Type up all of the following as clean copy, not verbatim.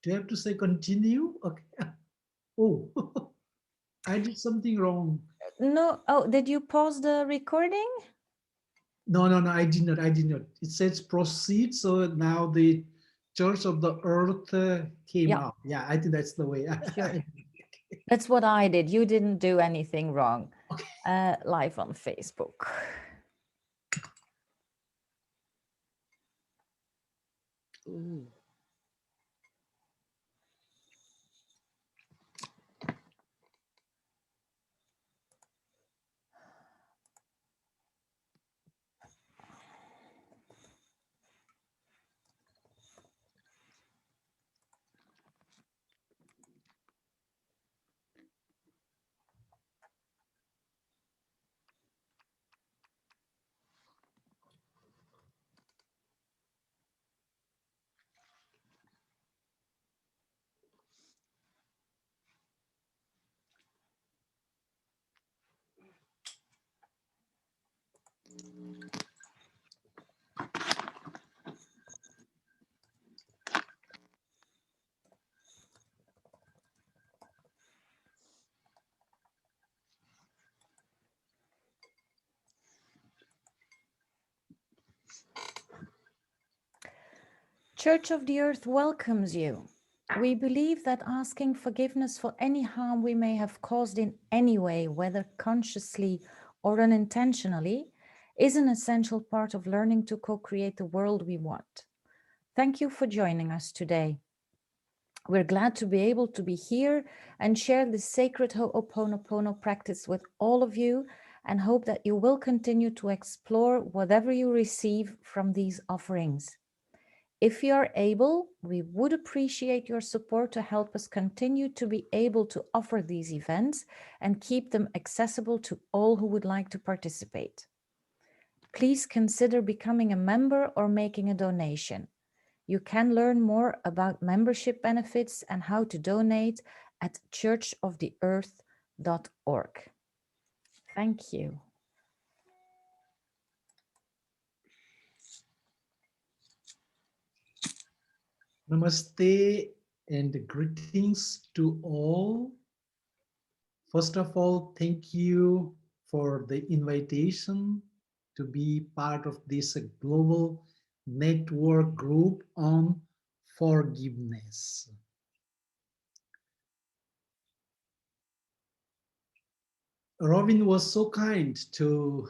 Do you have to say continue? Okay. Oh, I did something wrong. No, oh, did you pause the recording? No, no, no, I did not. I did not. It says proceed. So now the Church of the Earth came Yeah, out. Yeah, I think that's the way. sure. That's what I did. You didn't do anything wrong. Okay. Live on Facebook. Oh. Church of the Earth welcomes you. We believe that asking forgiveness for any harm we may have caused in any way, whether consciously or unintentionally, is an essential part of learning to co-create the world we want. Thank you for joining us today. We're glad to be able to be here and share this sacred Ho'oponopono practice with all of you, and hope that you will continue to explore whatever you receive from these offerings. If you are able, we would appreciate your support to help us continue to be able to offer these events and keep them accessible to all who would like to participate. Please consider becoming a member or making a donation. You can learn more about membership benefits and how to donate at churchoftheearth.org. Thank you. Namaste and greetings to all. First of all, thank you for the invitation to be part of this global network group on forgiveness. Robin was so kind to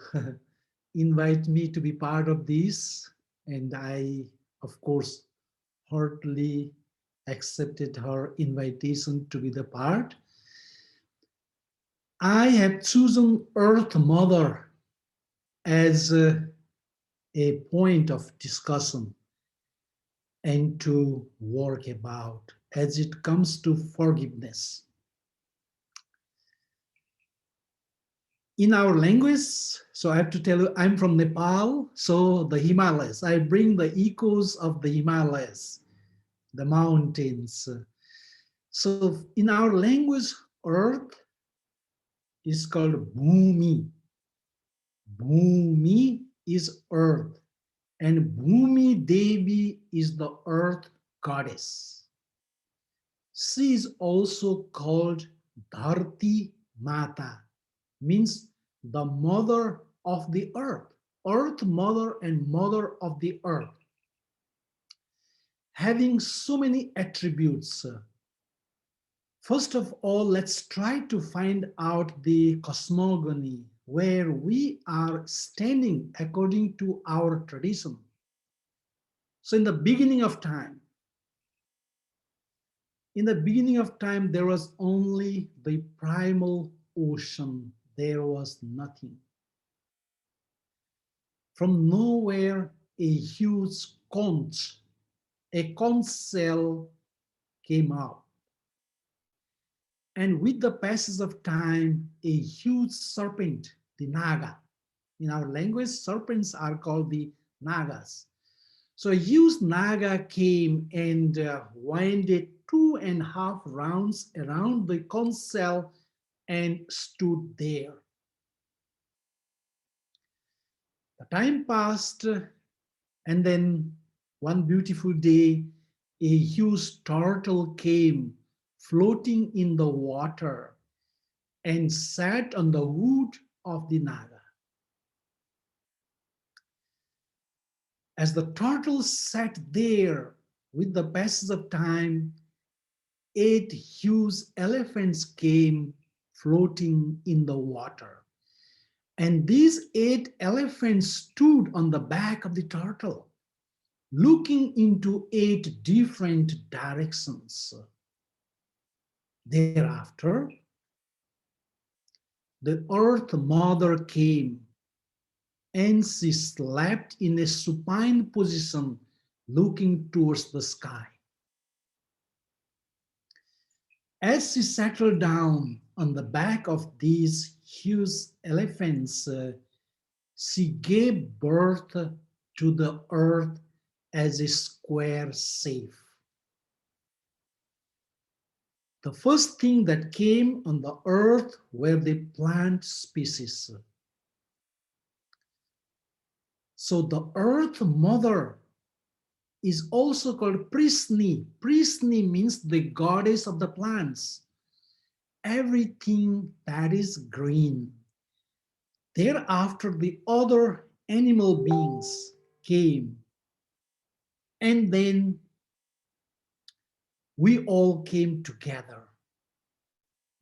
invite me to be part of this, and I, of course, heartily accepted her invitation to be the part. I have chosen Earth Mother as a point of discussion and to work about as it comes to forgiveness. In our language, so I have to tell you, I'm from Nepal, so the Himalayas, I bring the echoes of the Himalayas, the mountains. So in our language, earth is called Bhumi. Bhumi is earth, and Bhumi Devi is the earth goddess. She is also called Dharti Mata, means the mother of the earth, earth mother and mother of the earth. Having so many attributes, first of all, let's try to find out the cosmogony where we are standing according to our tradition. So in the beginning of time, there was only the primal ocean. There was nothing. From nowhere, a huge conch, a conch shell came out. And with the passage of time, a huge serpent, the naga. In our language, serpents are called the nagas. So a huge naga came and winded 2.5 rounds around the conch shell and stood there. The time passed, and then one beautiful day, a huge turtle came floating in the water and sat on the wood of the Naga. As the turtle sat there, with the passage of time, 8 huge elephants came floating in the water. And these 8 elephants stood on the back of the turtle, looking into 8 different directions. Thereafter, the earth mother came and she slept in a supine position, looking towards the sky. As she settled down on the back of these huge elephants, she gave birth to the earth as a square shape. The first thing that came on the earth were the plant species. So the earth mother is also called Prisni. Prisni means the goddess of the plants. Everything that is green. Thereafter, the other animal beings came, and then we all came together.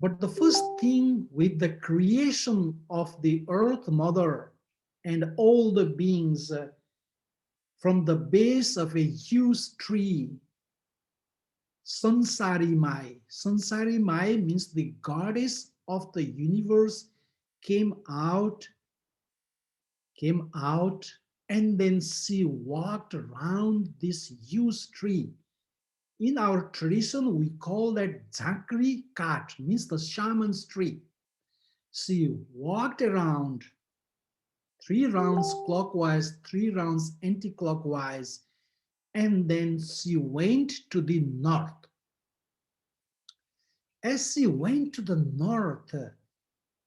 But the first thing with the creation of the earth mother and all the beings from the base of a huge tree, Sansari Mai. Sansari Mai means the goddess of the universe came out, came out, and then she walked around this huge tree. In our tradition, we call that Zakri Kat, means the shaman's tree. She walked around 3 rounds clockwise, 3 rounds anti-clockwise, and then she went to the north. As she went to the north,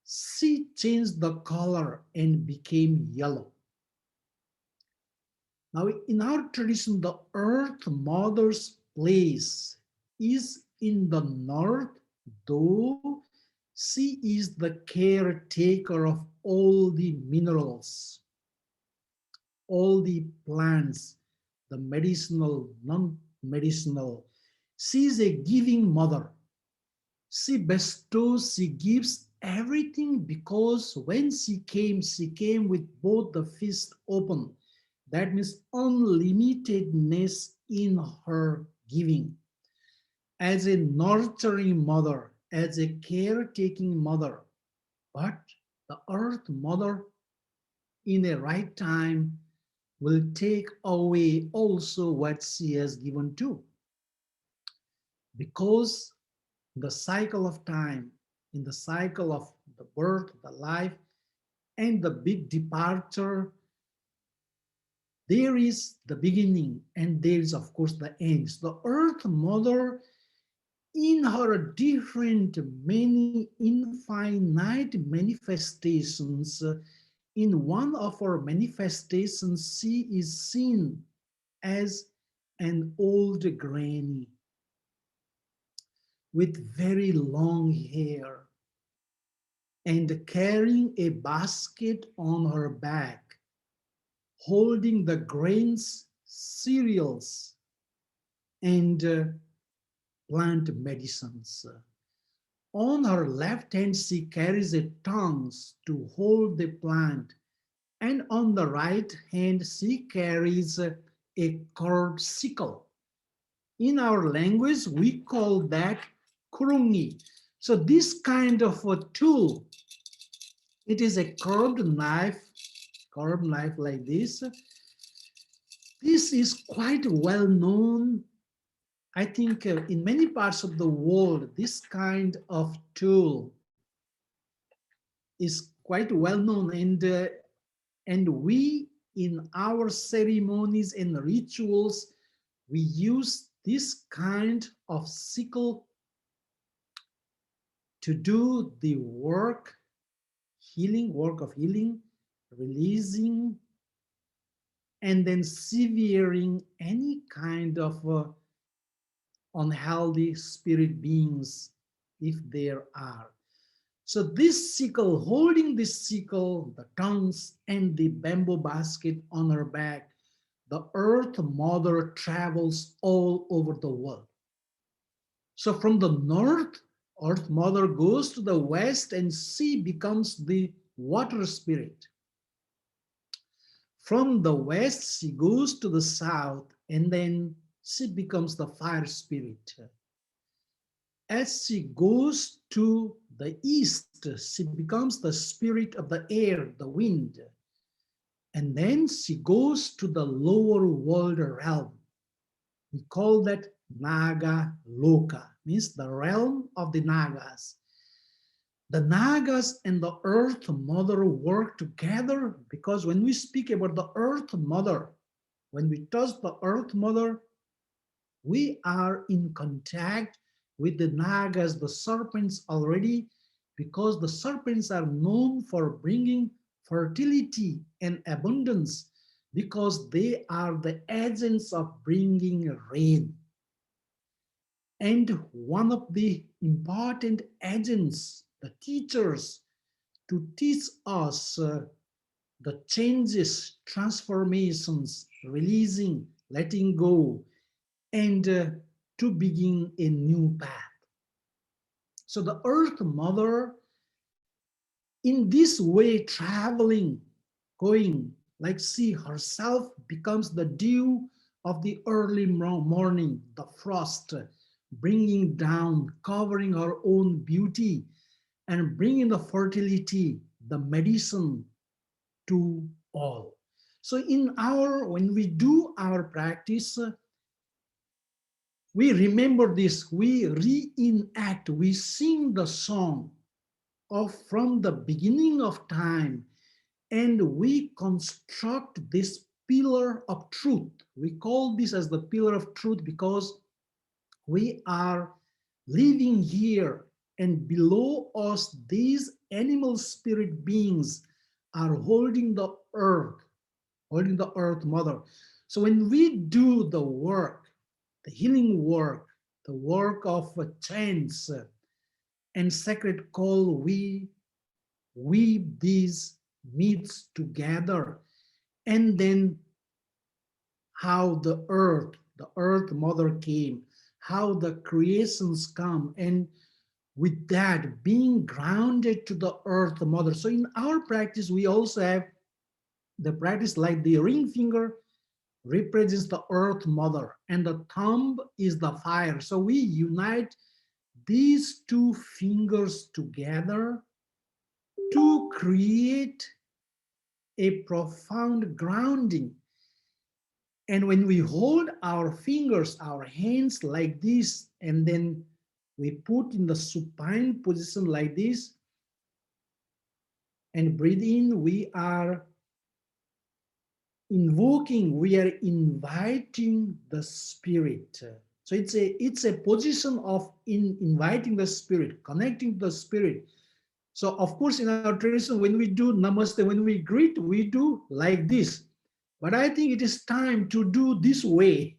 she changed the color and became yellow. Now, in our tradition, the earth mother's place is in the north, though she is the caretaker of all the minerals, all the plants, the medicinal, non-medicinal. She is a giving mother. She bestows, she gives everything, because when she came with both the fists open. That means unlimitedness in her giving. As a nurturing mother, as a caretaking mother, but the earth mother in a right time will take away also what she has given to. Because the cycle of time, in the cycle of the birth, the life, and the big departure, there is the beginning and there is, of course, the end. The earth mother, in her different, many infinite manifestations, in one of her manifestations, she is seen as an old granny with very long hair and carrying a basket on her back, holding the grains, cereals, and plant medicines. On her left hand, she carries a tongs to hold the plant, and on the right hand, she carries a curved sickle. In our language, we call that kurungi. So this kind of a tool, it is a curved knife like this. This is quite well known. I think in many parts of the world, this kind of tool is quite well known, and we in our ceremonies and rituals we use this kind of sickle to do the work of healing, releasing, and then severing any kind of unhealthy spirit beings, if there are. So this sickle, holding this sickle, the tongues and the bamboo basket on her back, the earth mother travels all over the world. So from the north, earth mother goes to the west and she becomes the water spirit. From the west, she goes to the south and then she becomes the fire spirit. As she goes to the east, she becomes the spirit of the air, the wind. And then she goes to the lower world realm. We call that Naga Loka, means the realm of the Nagas. The Nagas and the Earth Mother work together because when we speak about the Earth Mother, when we touch the Earth Mother, we are in contact with the Nagas, the serpents already, because the serpents are known for bringing fertility and abundance because they are the agents of bringing rain. And one of the important agents, the teachers, to teach us the changes, transformations, releasing, letting go, and to begin a new path. So the Earth Mother, in this way, traveling, going, like she herself becomes the dew of the early morning, the frost, bringing down, covering her own beauty, and bringing the fertility, the medicine to all. So in our, when we do our practice, we remember this, we reenact, we sing the song of from the beginning of time, and we construct this pillar of truth. We call this as the pillar of truth because we are living here, and below us these animal spirit beings are holding the earth mother. So when we do the work, the healing work, the work of chants and sacred call, we weave these myths together, and then how the earth mother came, how the creations come, and with that being grounded to the earth mother. So in our practice, we also have the practice like the ring finger represents the earth mother and the thumb is the fire. So we unite these two fingers together to create a profound grounding. And when we hold our fingers, our hands like this, and then we put in the supine position like this and breathe in, we are invoking, we are inviting the spirit. So it's a position of inviting the spirit, connecting to the spirit. So of course, in our tradition, when we do namaste, when we greet, we do like this. But I think it is time to do this way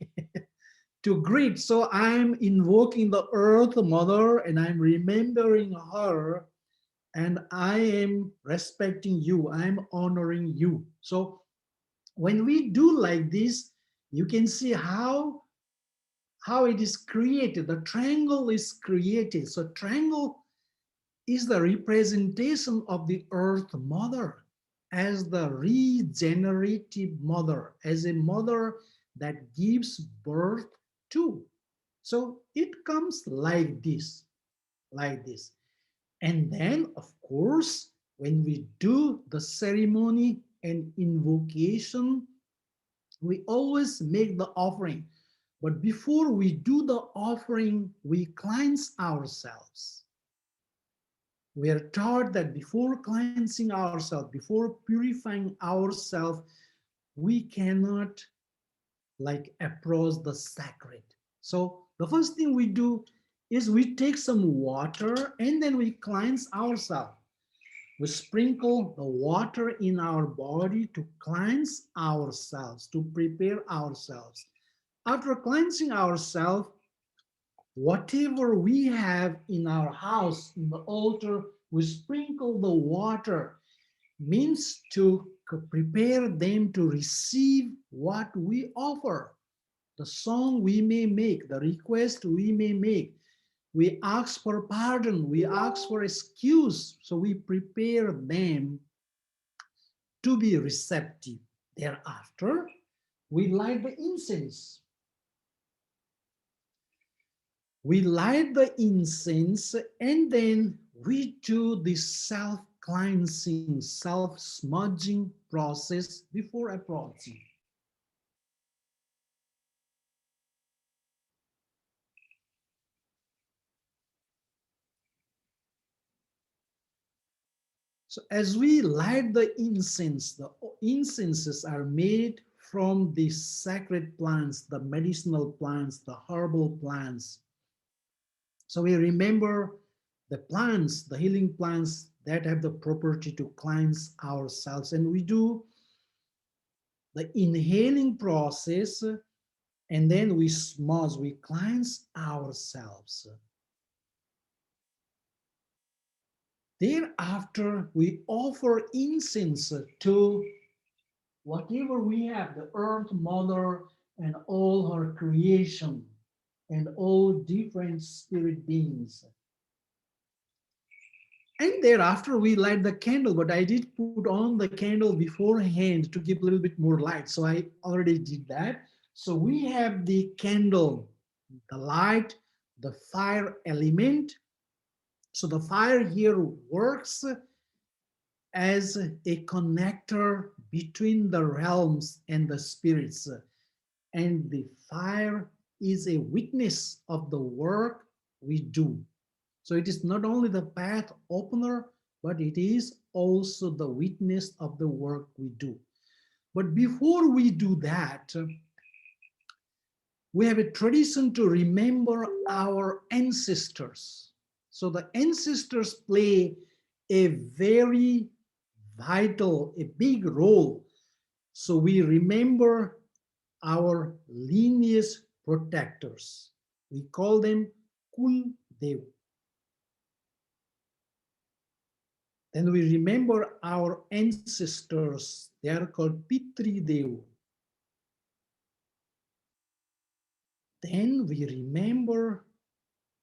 to greet. So I'm invoking the earth mother and I'm remembering her, and I am respecting you, I'm honoring you. So when we do like this, you can see how it is created. The triangle is created. So triangle is the representation of the earth mother as the regenerative mother, as a mother that gives birth to. So it comes like this, like this. And then, of course, when we do the ceremony and invocation, we always make the offering. But before we do the offering, we cleanse ourselves. We are taught that before cleansing ourselves, before purifying ourselves, we cannot like approach the sacred. So the first thing we do is we take some water and then we cleanse ourselves. We sprinkle the water in our body to cleanse ourselves, to prepare ourselves. After cleansing ourselves, Whatever we have in our house, in the altar, we sprinkle the water, means to prepare them to receive what we offer. The song we may make, the request we may make, we ask for pardon, we ask for excuse, so we prepare them to be receptive. Thereafter, we light the incense. We light the incense and then we do this self cleansing, self smudging process before approaching. So, as we light the incenses are made from the sacred plants, the medicinal plants, the herbal plants. So, we remember the plants, the healing plants that have the property to cleanse ourselves, and we do the inhaling process and then we smudge, we cleanse ourselves. Thereafter, we offer incense to whatever we have, the earth mother and all her creation and all different spirit beings. And thereafter, we light the candle, but I did put on the candle beforehand to give a little bit more light. So I already did that. So we have the candle, the light, the fire element. So the fire here works as a connector between the realms and the spirits. And the fire is a witness of the work we do. So it is not only the path opener, but it is also the witness of the work we do. But before we do that, we have a tradition to remember our ancestors. So the ancestors play a very vital, a big role. So we remember our lineage protectors. We call them Kul Dev. Then we remember our ancestors. They are called Pitri Dev. Then we remember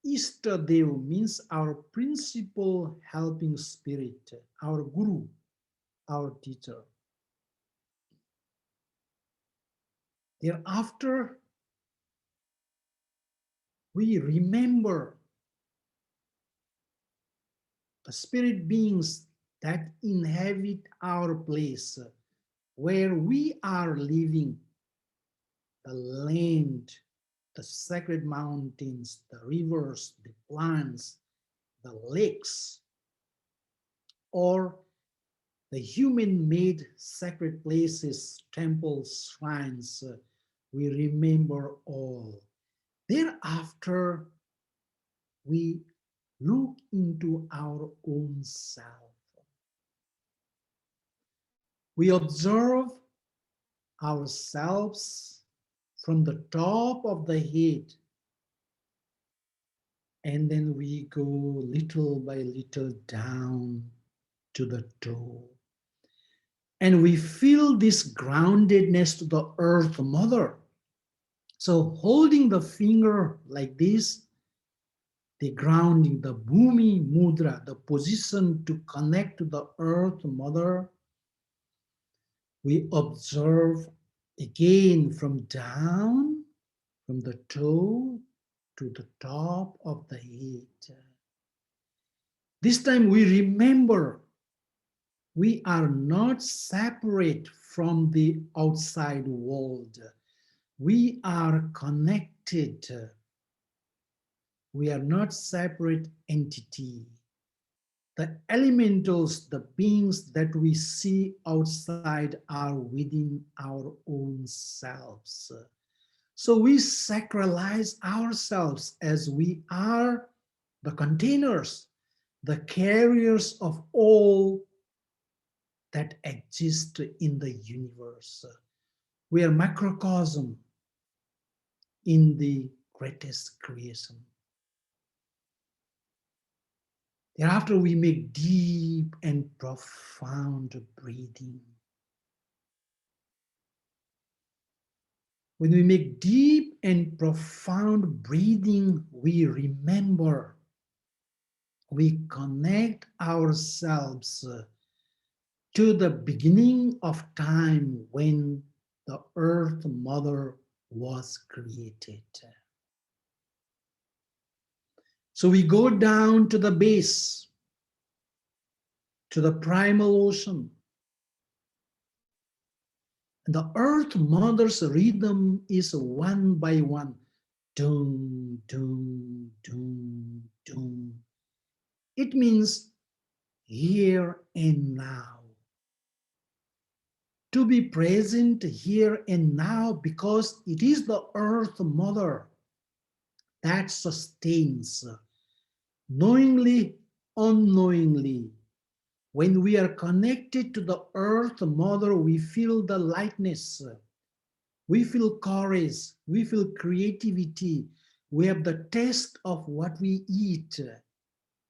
Ishta Dev, means our principal helping spirit, our Guru, our teacher. Thereafter, we remember the spirit beings that inhabit our place, where we are living, the land, the sacred mountains, the rivers, the plants, the lakes, or the human made sacred places, temples, shrines. We remember all. Thereafter, we look into our own self. We observe ourselves from the top of the head, and then we go little by little down to the toe. And we feel this groundedness to the earth mother. So holding the finger like this, the grounding, the bhumi mudra, the position to connect to the earth mother, we observe again from down, from the toe to the top of the head. This time we remember we are not separate from the outside world. We are connected. We are not separate entity. The elementals, the beings that we see outside are within our own selves. So we sacralize ourselves as we are the containers, the carriers of all that exist in the universe. We are macrocosm in the greatest creation. Thereafter, we make deep and profound breathing. When we make deep and profound breathing, we remember, we connect ourselves to the beginning of time when the Earth Mother was created. So we go down to the base, to the primal ocean. And the Earth Mother's rhythm is one by one. Dum, dum, dum, dum. It means here and now. To be present here and now because it is the Earth Mother that sustains, knowingly, unknowingly. When we are connected to the Earth Mother, we feel the lightness, we feel courage, we feel creativity, we have the taste of what we eat,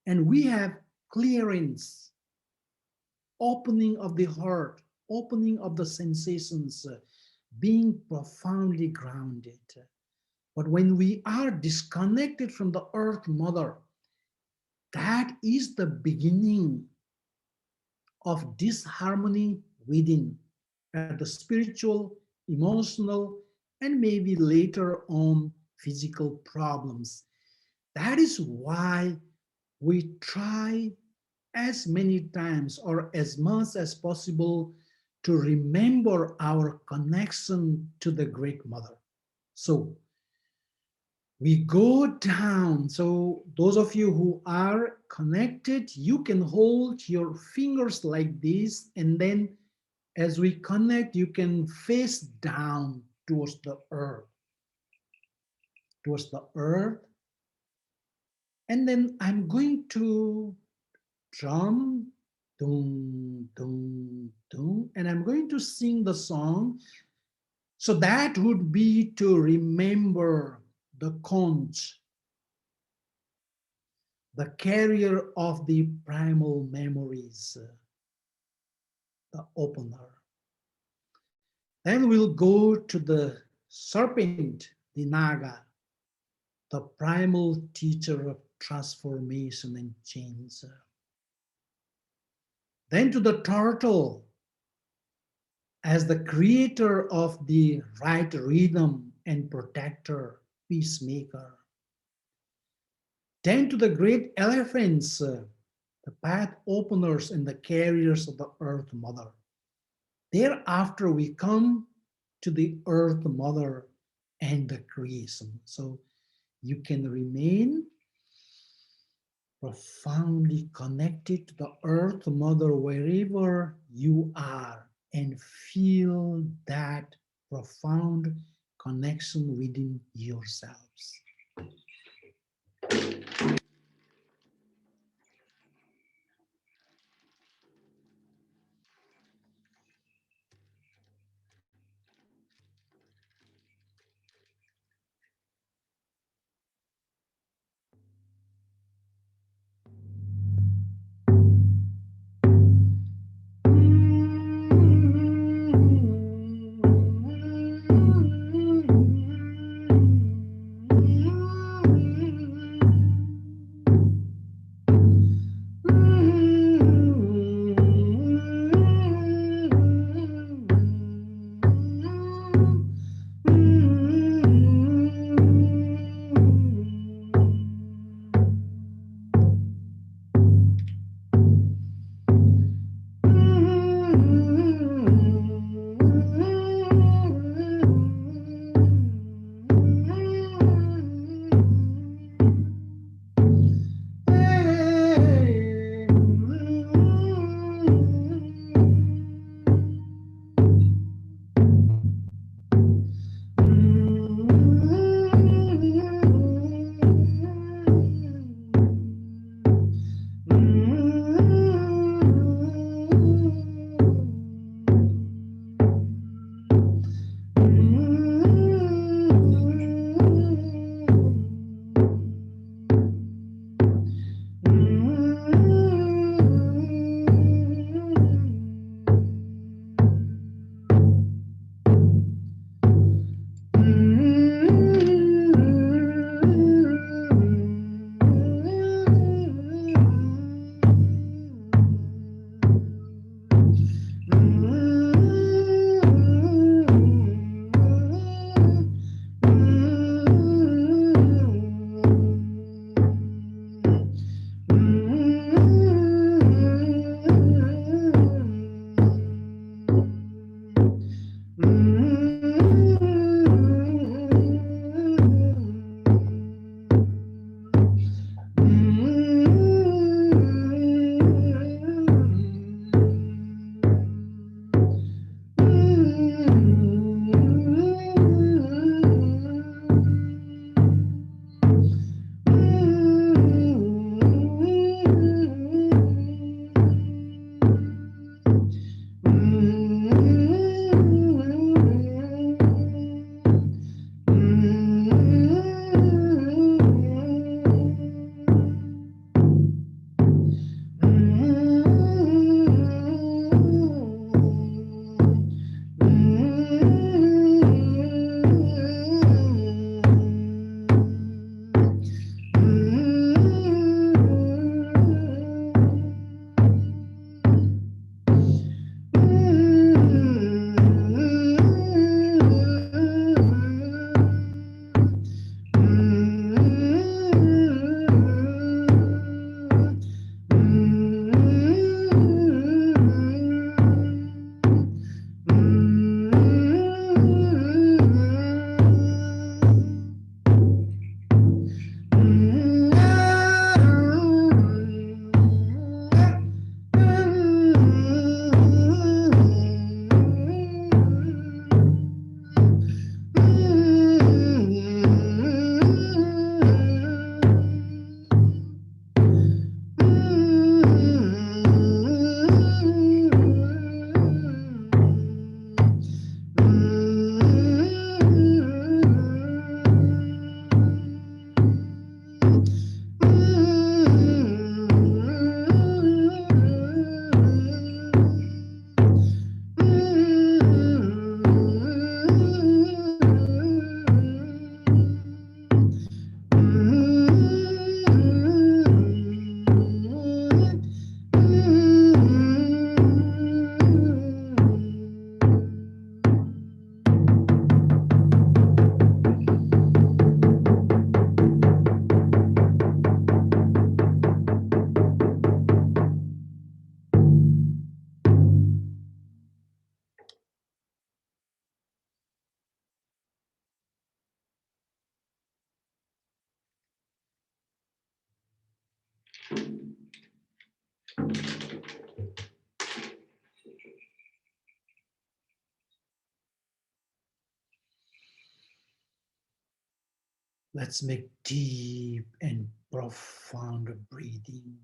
and we have clearance, opening of the heart, opening of the sensations, being profoundly grounded. But when we are disconnected from the Earth Mother, that is the beginning of disharmony within at the spiritual, emotional, and maybe later on physical problems. That is why we try as many times or as much as possible to remember our connection to the Great Mother. So we go down. So those of you who are connected, you can hold your fingers like this, and then as we connect, you can face down towards the earth. And then I'm going to drum, dum, dum, dum, and I'm going to sing the song. So that would be to remember the conch, the carrier of the primal memories, the opener. Then we'll go to the serpent, the naga, the primal teacher of transformation and change. Then to the turtle, as the creator of the right rhythm and protector, peacemaker. Then to the great elephants, the path openers and the carriers of the Earth Mother. Thereafter, we come to the Earth Mother and the creation. So you can remain profoundly connected to the Earth Mother wherever you are and feel that profound connection within yourselves. Let's make deep and profound breathing.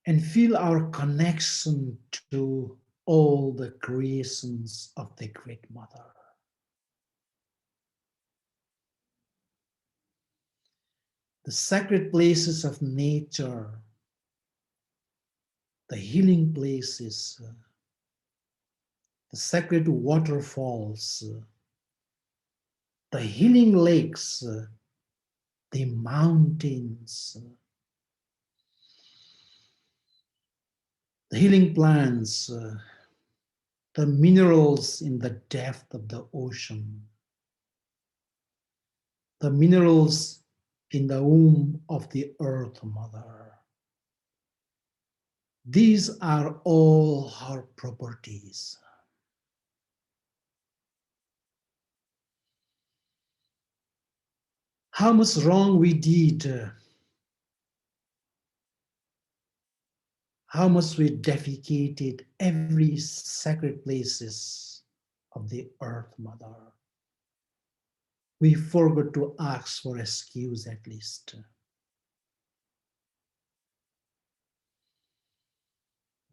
And feel our connection to all the creations of the Great Mother. The sacred places of nature, the healing places, the sacred waterfalls, the healing lakes, the mountains, the healing plants, the minerals in the depth of the ocean, the minerals in the womb of the earth mother. These are all her properties. How much wrong we did, how much we defecated every sacred places of the earth mother. We forgot to ask for excuse at least.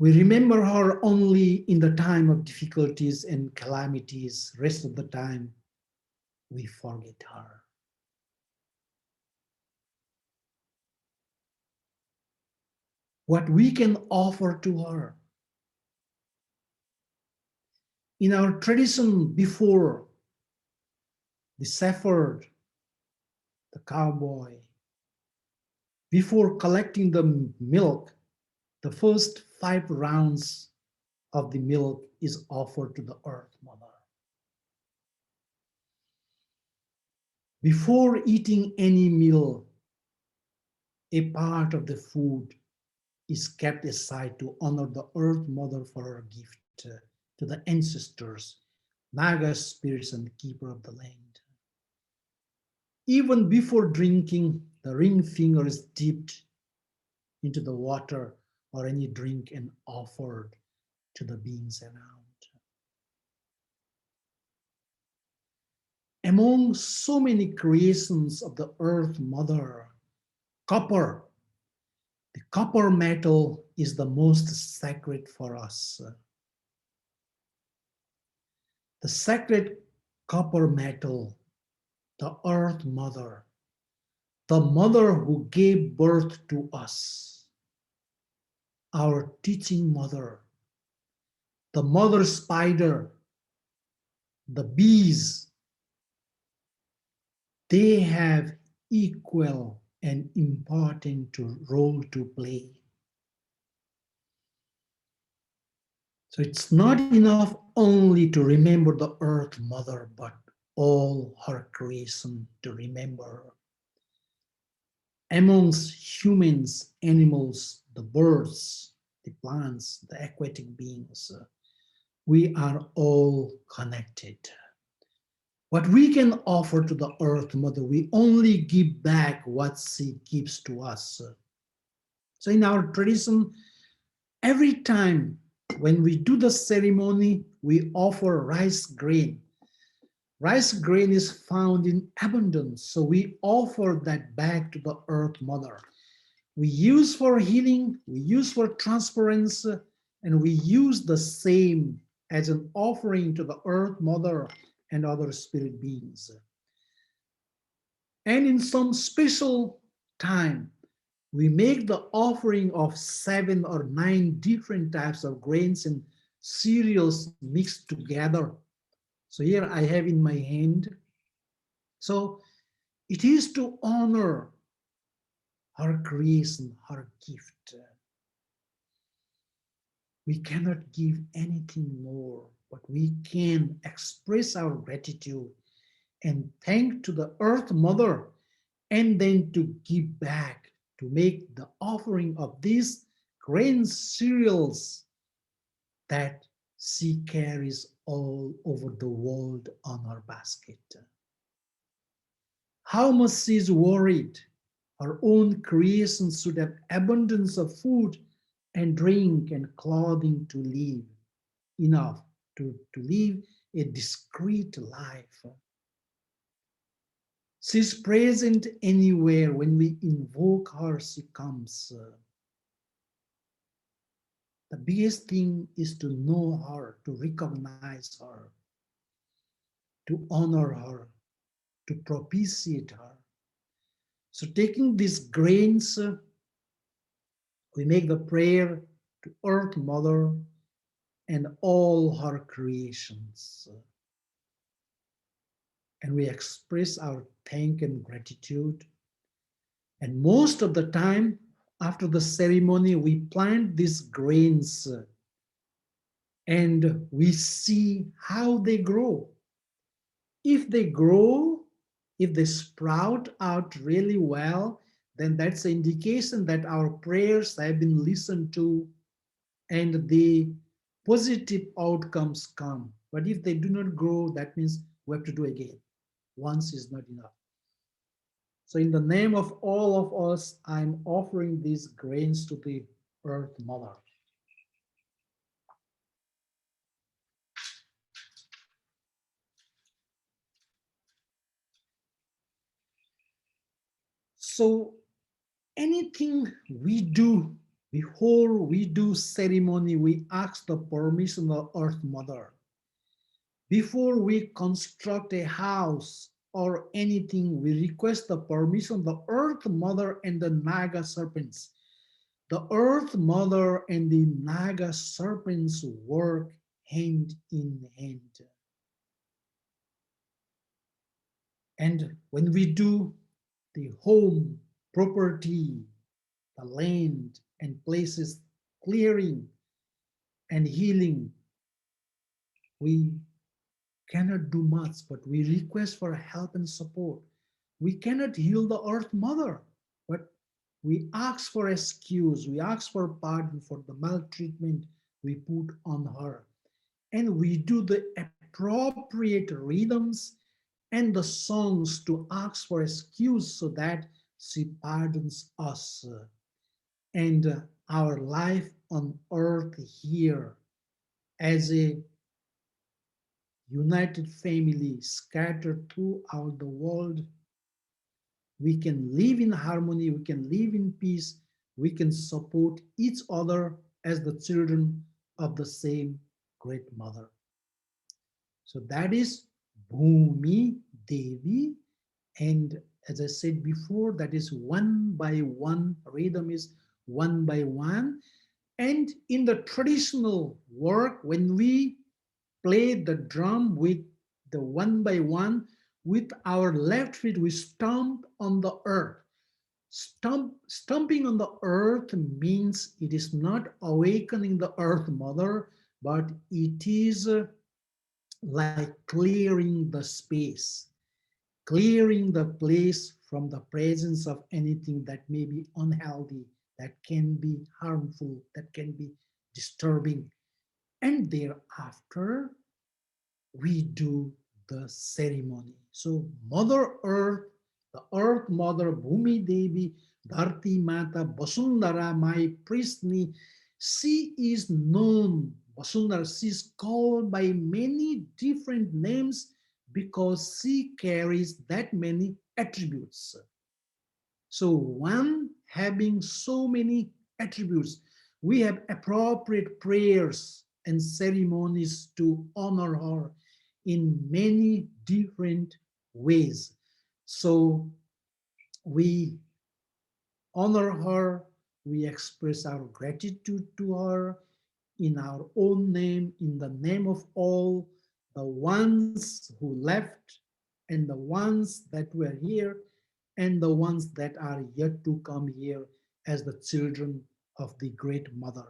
We remember her only in the time of difficulties and calamities. Rest of the time, we forget her. What we can offer to her. In our tradition before, the shepherd, the cowboy, before collecting the milk, the first 5 rounds of the milk is offered to the earth mother. Before eating any meal, a part of the food is kept aside to honor the earth mother for her gift to the ancestors, Naga spirits and keeper of the land. Even before drinking, the ring finger is dipped into the water or any drink and offered to the beings around. Among so many creations of the earth mother, copper, the copper metal is the most sacred for us. The sacred copper metal, the earth mother, the mother who gave birth to us, our teaching mother, the mother spider, the bees, they have equal and important role to play. So it's not enough only to remember the earth mother, but all her creation to remember. Amongst humans, animals, the birds, the plants, the aquatic beings, we are all connected. What we can offer to the earth mother, we only give back what she gives to us. So in our tradition, every time when we do the ceremony, we offer rice grain. Rice grain is found in abundance, so we offer that back to the earth mother. We use for healing, we use for transparency, and we use the same as an offering to the earth mother and other spirit beings. And in some special time, we make the offering of 7 or 9 different types of grains and cereals mixed together. So here I have in my hand. So it is to honor her creation, her gift. We cannot give anything more, but we can express our gratitude and thank to the earth mother, and then to give back, to make the offering of these grain cereals that she carries all over the world on her basket. How much she is worried her own creation should have abundance of food and drink and clothing to live enough. to live a discreet life. She's present anywhere. When we invoke her, she comes. The biggest thing is to know her, to recognize her, to honor her, to propitiate her. So, taking these grains, we make the prayer to Earth Mother and all her creations. And we express our thank and gratitude. And most of the time, after the ceremony, we plant these grains and we see how they grow. If they grow, if they sprout out really well, then that's an indication that our prayers have been listened to and the positive outcomes come. But if they do not grow, that means we have to do again. Once is not enough. So, in the name of all of us, I'm offering these grains to the Earth Mother. So, anything we do, before we do ceremony, we ask the permission of Earth Mother. Before we construct a house or anything, we request the permission of the Earth Mother and the Naga serpents. The Earth Mother and the Naga serpents work hand in hand. And when we do, the home, property, the land, and places clearing and healing, we cannot do much, but we request for help and support. We cannot heal the Earth Mother, but we ask for excuse, we ask for pardon for the maltreatment we put on her. And we do the appropriate rhythms and the songs to ask for excuse so that she pardons us. And our life on earth here as a united family scattered throughout the world, we can live in harmony, we can live in peace, we can support each other as the children of the same great mother. So that is Bhumi Devi. And as I said before, that is one by one, rhythm is one by one. And in the traditional work, when we play the drum with the one by one, with our left feet, we stomp on the earth. Stomping on the earth means it is not awakening the earth mother, but it is like clearing the space, clearing the place from the presence of anything that may be unhealthy, that can be harmful, that can be disturbing. And thereafter, we do the ceremony. So, Mother Earth, the Earth Mother, Bhumi Devi, Dharti Mata, Basundara, my Prithni, she is known, Basundara, she is called by many different names because she carries that many attributes. So, one having so many attributes, we have appropriate prayers and ceremonies to honor her in many different ways. So, we honor her, we express our gratitude to her in our own name, in the name of all the ones who left and the ones that were here and the ones that are yet to come here as the children of the great mother.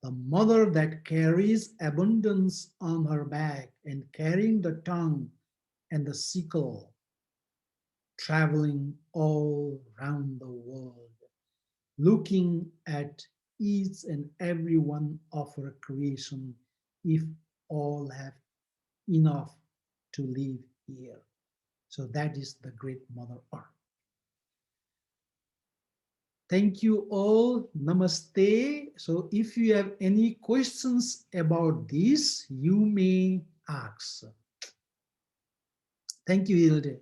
The mother that carries abundance on her back and carrying the tongue and the sickle, traveling all round the world, looking at each and every one of her creation, if all have enough to live here. So that is the great Mother Earth. Thank you all. Namaste. So if you have any questions about this, you may ask. Thank you, Hilde.